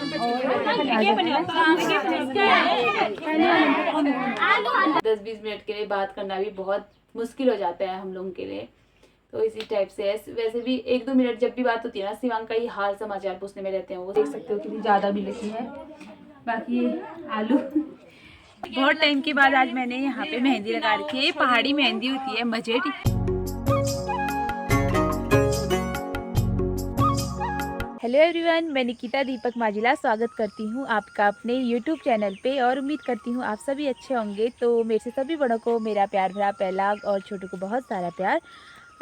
10-20 minute के लिए बात करना भी बहुत मुश्किल हो जाता है हम लोगों के लिए। तो इसी टाइप से है। वैसे भी 1-2 मिनट जब भी बात होती है ना, शिवांग का ही हाल समाचार पूछने में रहते हैं। वो देख सकते हो कितनी ज़्यादा भी लिखी है। बाकी आलू बहुत टाइम के बाद आज मैंने यहाँ पे मेहंदी लगा रखी है। पहाड़ी मेहंदी होती है मजेठी। हेलो एवरीवन, मैं निकिता दीपक माजिला स्वागत करती हूँ आपका अपने यूट्यूब चैनल पे और उम्मीद करती हूँ आप सभी अच्छे होंगे। तो मेरे से सभी बड़ों को मेरा प्यार भरा पहला और छोटों को बहुत सारा प्यार।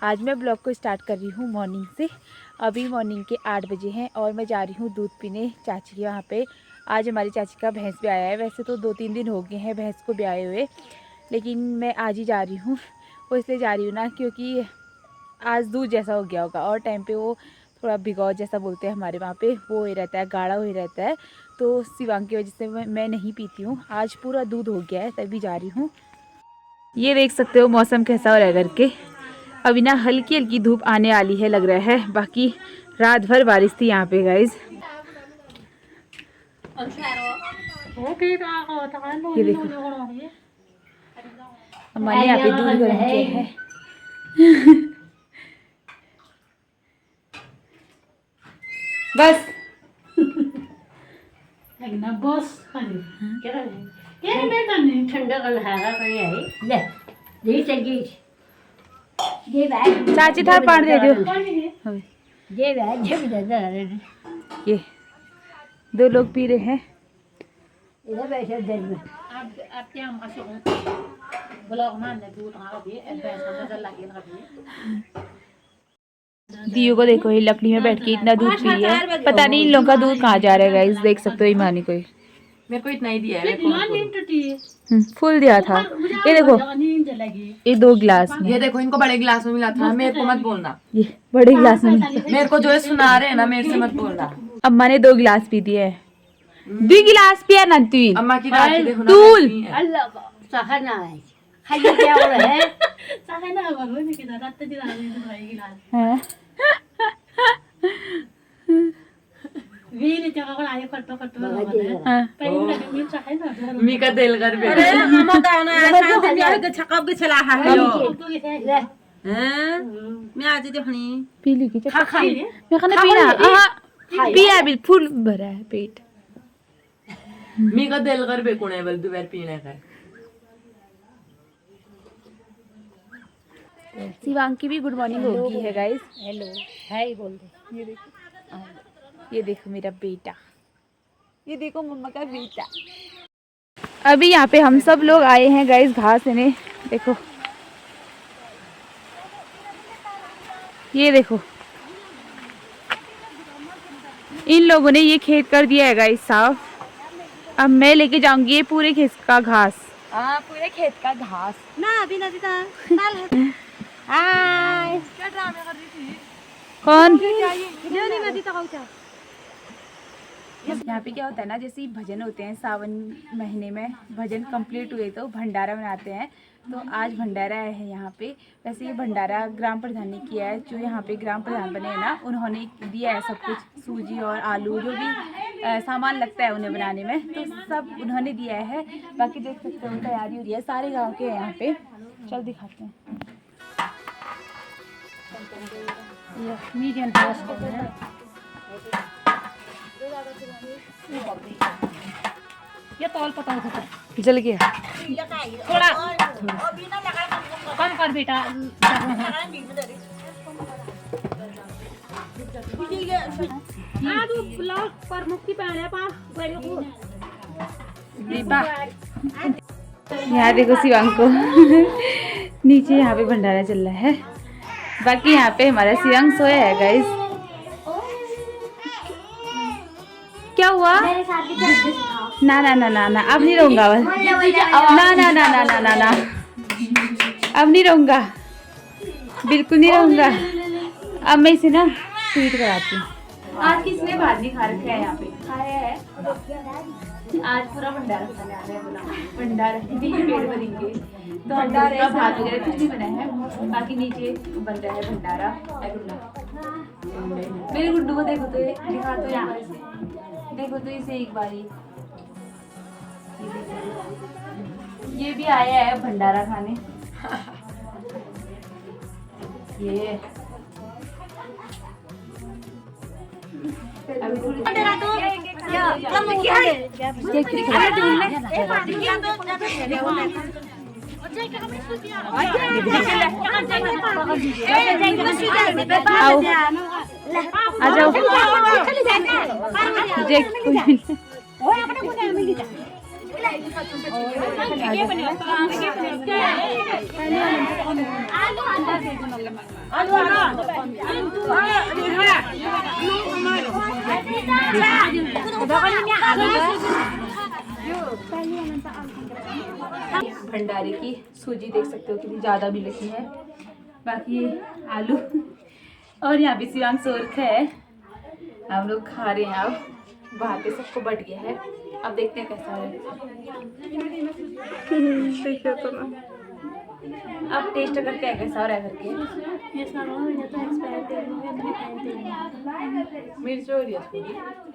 आज मैं ब्लॉग को स्टार्ट कर रही हूँ मॉर्निंग से। अभी मॉर्निंग के 8 बजे हैं और मैं जा रही हूँ दूध पीने चाची के वहाँ पे। आज हमारी चाची का भैंस भी आया है। वैसे तो 2-3 दिन हो गए हैं भैंस को भी आए हुए, लेकिन मैं आज ही जा रही हूँ। वो इसलिए जा रही हूँ ना क्योंकि आज दूध जैसा हो गया होगा और टाइम पे वो थोड़ा भिगो जैसा बोलते हैं हमारे वहाँ पे, वो ही रहता है, गाढ़ा ही रहता है। तो शिवांग की वजह से मैं नहीं पीती हूँ। आज पूरा दूध हो गया है तभी जा रही हूँ। ये देख सकते हो मौसम कैसा हो रहा है करके। अभी ना हल्की हल्की धूप आने वाली है लग रहा है। बाकी रात भर बारिश थी यहाँ पे गाइज। ये देखो अम्मा ने यहाँ पे दूध गर्म किया है। बस बस ठंडा कल चाची था पानी दे दो। ये 2 लोग पी रहे हैं। दियो को देखो, ये लकड़ी में बैठ के इतना दूध पी है। पता नहीं इन लोगों का दूध कहाँ जा रहा है गाइस। देख सकते हो ईमानी को, मेरे को इतना ही दिया है। फुल दिया था। ये देखो ये 2 गिलास में। ये देखो इनको बड़े गिलास में मिला था। मेरे को मत बोलना, ये बड़े गिलास में। मेरे को जो है सुना रहे हैं ना, मेरे से मत बोलना। अम्मा ने 2 गिलास पी दिए। 2 गिलास पिया ना तू। अम्मा की रात देखो ना। तूल मी का दिल कर बे। मैं आज देखनी पी ली की मैं खाने पीना पिया भी फुल भरा है पेट। मी का दिल कर बे कोने बल दोबार पीने का। शिवांग की भी गुड मॉर्निंग हो गई है गाइस। हेलो हाय बोल दे। ये देखो मेरा बेटा, ये देखो मम्मा का बेटा। अभी यहाँ पे हम सब लोग आए हैं गाइस घास लेने। देखो ये देखो इन लोगों ने ये खेत कर दिया है गाइस साफ। अब मैं लेके जाऊंगी ये पूरे खेत का घास। पूरे खेत का घास ना अभी नदी था। क्या ड्रामे कर रही थी? कौन? नदी था। यहाँ पे क्या होता है ना, जैसे ही भजन होते हैं सावन महीने में, भजन कंप्लीट हुए तो भंडारा बनाते हैं। तो आज भंडारा है यहाँ पे। वैसे ये भंडारा ग्राम प्रधान ने किया है। जो यहाँ पे ग्राम प्रधान बने हैं ना, उन्होंने दिया है सब कुछ, सूजी और आलू जो भी सामान लगता है उन्हें बनाने में, तो सब उन्होंने दिया है। बाकी देख सकते हो तैयारी हो रही है, सारे गाँव के यहाँ पे। चल दिखाते हैं। मीडियम ये तौल पता होता है। जल गया थोड़ा कम कर बेटा। पर मुक्ति यहाँ देखो शिवांग को नीचे यहाँ पे भंडारा चल रहा है। बाकी यहाँ पे हमारा शिवांग सोया है गाइस। क्या हुआ? ना ना ना ना ना अब नहीं रहूंगा। बस ना ना ना ना ना ना ना अब नहीं रहूंगा, बिल्कुल नहीं रहूंगा। अब मैं इसे ना स्वीट कराती हूँ। आज किसने भात नहीं खा रखा है यहाँ पे? खाया है आज पूरा भंडारा खाने आ रहा है। बोला भंडारा भी पेड़ भरेंगे तो भंडारा भात वगैरह कुछ नहीं बना है। बाकी नीचे बन रहा है भंडारा। मेरे गुड्डू को देखो तो दिखा तो यहाँ देखो तो इसे एक बारी ये भी आया है भंडारा खाने। ये अभी थोड़ी आओ आ जाओ भंडारे की सूजी देख सकते हो कितनी ज़्यादा भी लगी है। बाकी आलू और यहाँ पे शिवांग सो रखा है। हम लोग खा रहे हैं। अब बाहर पे सबको बट गया है। अब देखते हैं कैसा है। अब टेस्ट करते हैं कैसा हो रहा है करके। मिर्च हो रही है थोड़ी,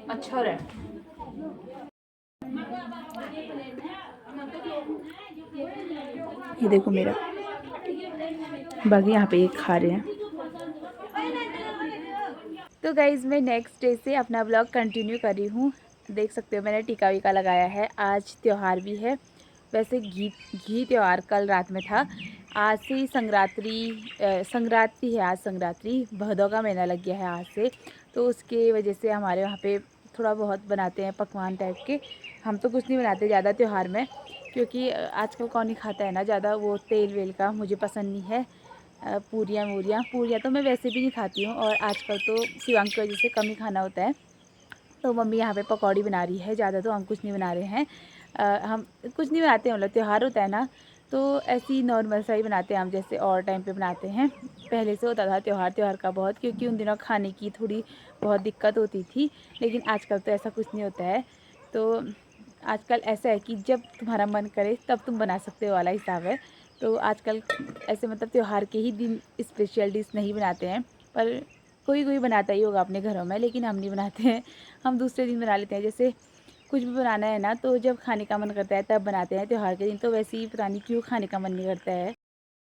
अच्छा हो रहा है। ये देखो मेरा, बाकी यहाँ पे ये खा रहे हैं। तो गाइज़ मैं नेक्स्ट डे से अपना ब्लॉग कंटिन्यू कर रही हूँ। देख सकते हो मैंने टीका वीका लगाया है। आज त्यौहार भी है। वैसे घी त्यौहार कल रात में था। आज से ही संक्रांति है। आज संक्रांति भदौ का महीना लग गया है आज से, तो उसके वजह से हमारे वहाँ पे थोड़ा बहुत बनाते हैं पकवान टाइप के। हम तो कुछ नहीं बनाते ज़्यादा त्यौहार में, क्योंकि आजकल कौन ही खाता है ना ज़्यादा वो तेल वेल का। मुझे पसंद नहीं है। पूरियाँ तो मैं वैसे भी नहीं खाती हूँ, और आजकल तो शिवांग की वजह से कम ही खाना होता है। तो मम्मी यहाँ पे पकौड़ी बना रही है। ज़्यादा तो हम कुछ नहीं बना रहे हैं। हम कुछ नहीं बनाते हैं, मतलब त्यौहार होता है ना तो ऐसे ही नॉर्मल सा ही बनाते हैं हम, जैसे और टाइम पे बनाते हैं। पहले से होता था त्यौहार का बहुत, क्योंकि उन दिनों खाने की थोड़ी बहुत दिक्कत होती थी। लेकिन आजकल तो ऐसा कुछ नहीं होता है। तो आजकल ऐसा है कि जब तुम्हारा मन करे तब तुम बना सकते हो वाला हिसाब है। तो आजकल ऐसे मतलब त्यौहार के ही दिन स्पेशल डिश नहीं बनाते हैं, पर कोई कोई बनाता ही होगा अपने घरों में, लेकिन हम नहीं बनाते हैं। हम दूसरे दिन बना लेते हैं। जैसे कुछ भी बनाना है ना तो जब खाने का मन करता है तब बनाते हैं। त्यौहार के दिन तो वैसे ही पता नहीं क्यों खाने का मन नहीं करता है।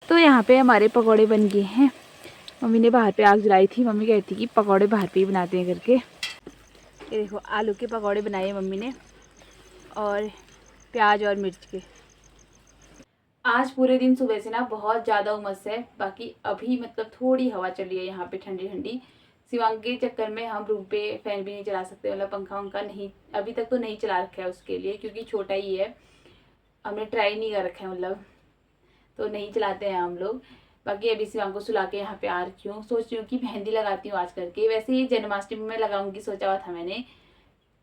तो यहाँ पे हमारे पकौड़े बन गए हैं। मम्मी ने बाहर पे आग जलाई थी। मम्मी कहती कि पकौड़े बाहर पे ही बनाते हैं करके। ये देखो आलू के पकौड़े बनाए मम्मी ने, और प्याज और मिर्च के। आज पूरे दिन सुबह से ना बहुत ज़्यादा उमस है। बाकी अभी मतलब थोड़ी हवा चल रही है यहाँ पे ठंडी ठंडी। शिवांग के चक्कर में हम रूम पे फैन भी नहीं चला सकते, मतलब पंखा वंखा नहीं, अभी तक तो नहीं चला रखा है उसके लिए, क्योंकि छोटा ही है। हमने ट्राई नहीं कर रखा है मतलब, तो नहीं चलाते हैं हम लोग। बाकी अभी शिवांग को सुला के यहाँ पे आ रखी हूँ। सोच रही हूँ कि मेहंदी लगाती हूँ आज करके। वैसे ही जन्माष्टमी में लगाऊंगी सोचा हुआ था मैंने,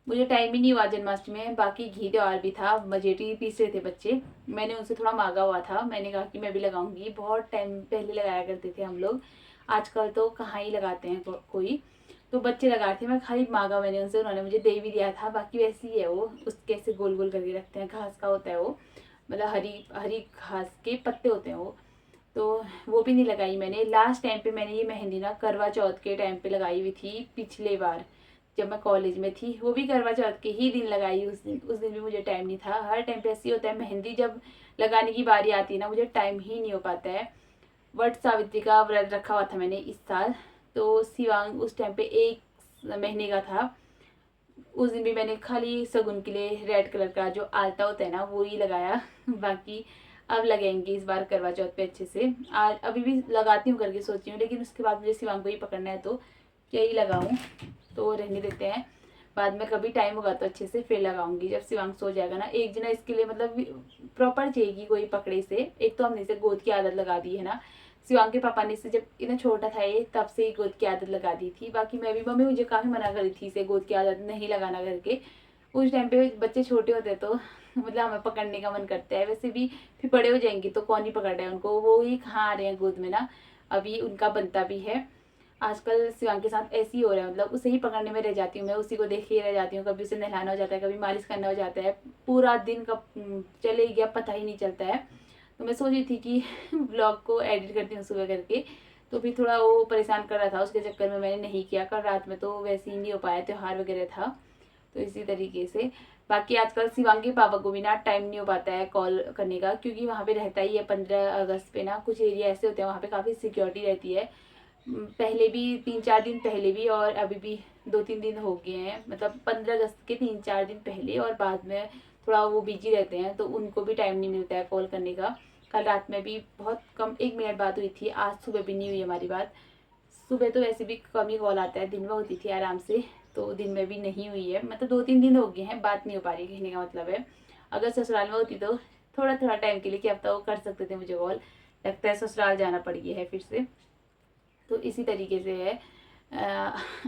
मुझे टाइम ही नहीं हुआ जन्माष्टमी में। बाकी घी त्यौहार भी था, मजेटी पीस रहे थे बच्चे, मैंने उनसे थोड़ा मांगा हुआ था। मैंने कहा कि मैं भी लगाऊंगी। बहुत टाइम पहले लगाया करते थे हम लोग, आजकल तो कहाँ ही लगाते हैं कोई। तो बच्चे लगाए थे, मैं खाली मांगा मैंने उनसे, उन्होंने मुझे दे भी दिया था। बाकी वैसे ही है वो, उस कैसे गोल गोल करके रखते हैं, घास का होता है वो, मतलब हरी हरी घास के पत्ते होते हैं वो। तो वो भी नहीं लगाई मैंने। लास्ट टाइम पे मैंने ये मेहंदी ना करवा चौथ के टाइम पे लगाई हुई थी, पिछले बार जब मैं कॉलेज में थी। वो भी करवा चौथ के ही दिन लगाई। उस दिन भी मुझे टाइम नहीं था। हर टाइम पे ऐसे ही होता है, मेहंदी जब लगाने की बारी आती है ना मुझे टाइम ही नहीं हो पाता है। वट सावित्री का व्रत रखा हुआ था मैंने इस साल, तो शिवांग उस टाइम पे 1 महीने का था। उस दिन भी मैंने खाली सगुन के लिए रेड कलर का जो आलता होता है ना वो ही लगाया। बाकी अब लगेंगे इस बार करवा चौथ पे अच्छे से। आज अभी भी लगाती हूँ करके सोची हूँ, लेकिन उसके बाद मुझे शिवांग को ही पकड़ना है तो यही लगाऊँ, तो रहने देते हैं। बाद में कभी टाइम होगा तो अच्छे से फिर लगाऊंगी, जब शिवांग सो जाएगा ना। एक जना इसके लिए मतलब प्रॉपर चाहिए कोई पकड़े से। एक तो हमने इसे गोद की आदत लगा दी है ना, शिवांग के पापा ने इसे जब इतना छोटा था ये तब से ही गोद की आदत लगा दी थी। बाकी मैं भी, मम्मी मुझे काफ़ी मना करी थी इसे गोद की आदत नहीं लगाना करके। उस टाइम पे बच्चे छोटे होते तो मतलब हमें पकड़ने का मन करता है। वैसे भी फिर बड़े हो जाएंगे तो कौन ही पकड़ रहा है उनको, वो ही कहाँ आ रहे हैं गोद में ना। अभी उनका बनता भी है। आजकल शिवांग के साथ ऐसे ही हो रहा है, मतलब उसे ही पकड़ने में रह जाती हूँ मैं, उसी को देख ही रह जाती हूँ। कभी उसे नहलाना हो जाता है, कभी मालिश करना हो जाता है, पूरा दिन कब चले गया पता ही नहीं चलता है। तो मैं सोच रही थी कि ब्लॉग को एडिट करती हूँ सुबह करके, तो फिर थोड़ा वो परेशान कर रहा था, उसके चक्कर में मैंने नहीं किया। कल रात में तो वैसे ही नहीं हो पाया, त्यौहार वगैरह था तो इसी तरीके से बाकी आजकल शिवांगी पापा को भी ना टाइम नहीं हो पाता है कॉल करने का, क्योंकि वहाँ पे रहता ही है 15 अगस्त पे ना कुछ एरिया ऐसे होते हैं वहाँ पे काफ़ी सिक्योरिटी रहती है। पहले भी 3-4 दिन पहले भी और अभी भी 2-3 दिन हो गए हैं, मतलब 15 अगस्त के 3-4 दिन पहले, और बाद में थोड़ा वो बिजी रहते हैं तो उनको भी टाइम नहीं मिलता है कॉल करने का। कल रात में भी बहुत कम 1 मिनट बात हुई थी, आज सुबह भी नहीं हुई हमारी बात। सुबह तो वैसे भी कम ही कॉल आता है, दिन में होती थी आराम से, तो दिन में भी नहीं हुई है, मतलब 2-3 दिन हो गए हैं बात नहीं हो पा रही, कहने का मतलब है। अगर ससुराल में होती तो थोड़ा थोड़ा टाइम के लिए क्या पता वो कर सकते थे मुझे कॉल, लगता है ससुराल जाना पड़ गया है फिर से। तो इसी तरीके से है,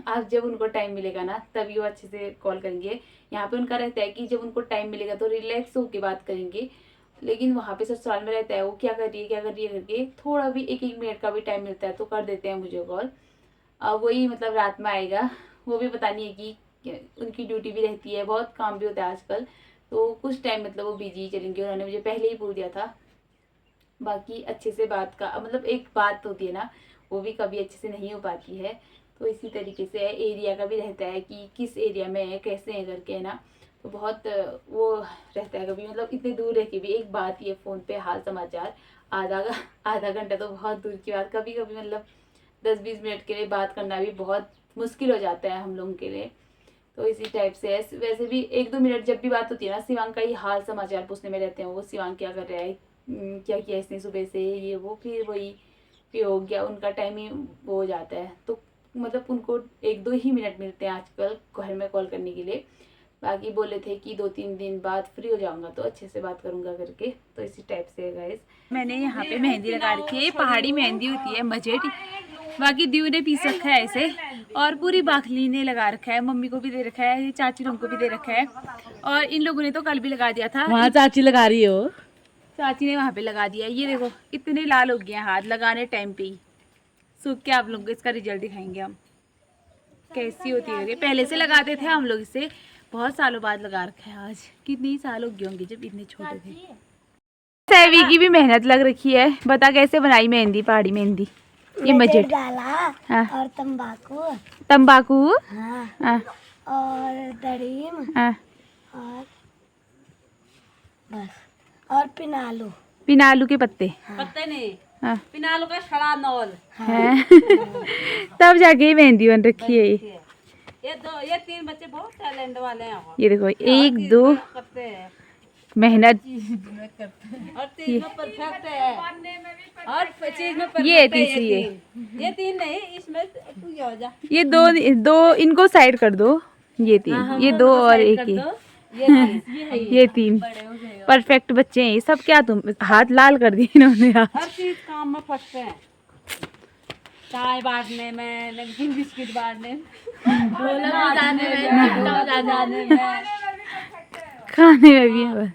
आज जब उनको टाइम मिलेगा ना तभी वो अच्छे से कॉल करेंगे। यहाँ पे उनका रहता है कि जब उनको टाइम मिलेगा तो रिलैक्स होकर बात करेंगे, लेकिन वहाँ पे ससुराल में रहता है वो क्या कर रही है करके थोड़ा भी 1-1 मिनट का भी टाइम मिलता है तो कर देते हैं मुझे कॉल। अब वही मतलब रात में आएगा, वो भी पता नहीं है कि उनकी ड्यूटी भी रहती है, बहुत काम भी होता है आजकल, तो कुछ टाइम मतलब वो बिजी चलेंगे, उन्होंने मुझे पहले ही बोल दिया था। बाकी अच्छे से बात का मतलब एक बात होती है ना, वो भी कभी अच्छे से नहीं हो पाती है। तो इसी तरीके से एरिया का भी रहता है कि किस एरिया में है कैसे है करके, है ना, तो बहुत वो रहता है। कभी मतलब इतने दूर रह के भी एक बात ही है फ़ोन पे हाल समाचार, आधा घंटा तो बहुत दूर की बात, कभी कभी मतलब 10-20 मिनट के लिए बात करना भी बहुत मुश्किल हो जाता है हम लोगों के लिए। तो इसी टाइप से है। वैसे भी 1-2 मिनट जब भी बात होती है ना, शिवांग का ही हाल समाचार पूछने में रहते हैं वो, शिवांग क्या कर रहा है, क्या किया इसने सुबह से, ये वो, फिर वही फिर हो गया, उनका टाइम ही वो हो जाता है। तो मतलब उनको 1-2 ही मिनट मिलते हैं आजकल घर में कॉल करने के लिए। बाकी बोले थे कि 2-3 दिन बाद फ्री हो जाऊंगा तो अच्छे से बात करूंगा करके, तो इसी टाइप से है गाइस। मैंने यहाँ पे मेहंदी लगा रखी है, पहाड़ी मेहंदी होती है मजेट। बाकी दीव ने पीस रखा है ऐसे, और पूरी बाखली ने लगा रखा है, मम्मी को भी दे रखा है, चाची लोगों को भी दे रखा है, और इन लोगों ने तो कल भी लगा दिया था। वहाँ चाची लगा रही हो, चाची ने वहाँ पे लगा दिया। ये देखो इतने लाल हो गए हैं हाथ लगाने टाइम पे ही, सूख के आप लोगों को इसका रिजल्ट दिखाएंगे हम कैसी होती है। पहले से लगाते थे हम लोग इसे, बहुत सालों बाद लगा रखा है। आज कितने साल हो गए होंगे जब इतने छोटे थे। सैवी की भी मेहनत लग रखी है, बता कैसे बनाई मेहंदी, पहाड़ी मेहंदी। ये मजेट डाला हाँ। और तंबाकू हाँ, हाँ और दरीम हाँ और बस, और पिनालू के पत्ते पत्ते नहीं, हाँ पिनालू का छड़ा नौल, हैं। तब जाके मेहंदी बन रखी है ये। ये 3 बच्चे बहुत टैलेंट वाले हैं। ये देखो 1-2 करते हैं मेहनत, और चीज में परफेक्ट है, और चीज में परफेक्ट ये है। तीसरी है, ये 3 नहीं, इसमें तू ये हो जा, ये दो इनको साइड कर दो, ये 3, ये 2 और एक ये ये 3 परफेक्ट बच्चे हैं ये सब। क्या तुम हाथ लाल कर दिए इन्होंने आज। हर चीज काम में फंसते हैं, चाय बांटने में, नमकीन बिस्किट बांटने में, ढोलक बजाने में, खाने में भी है।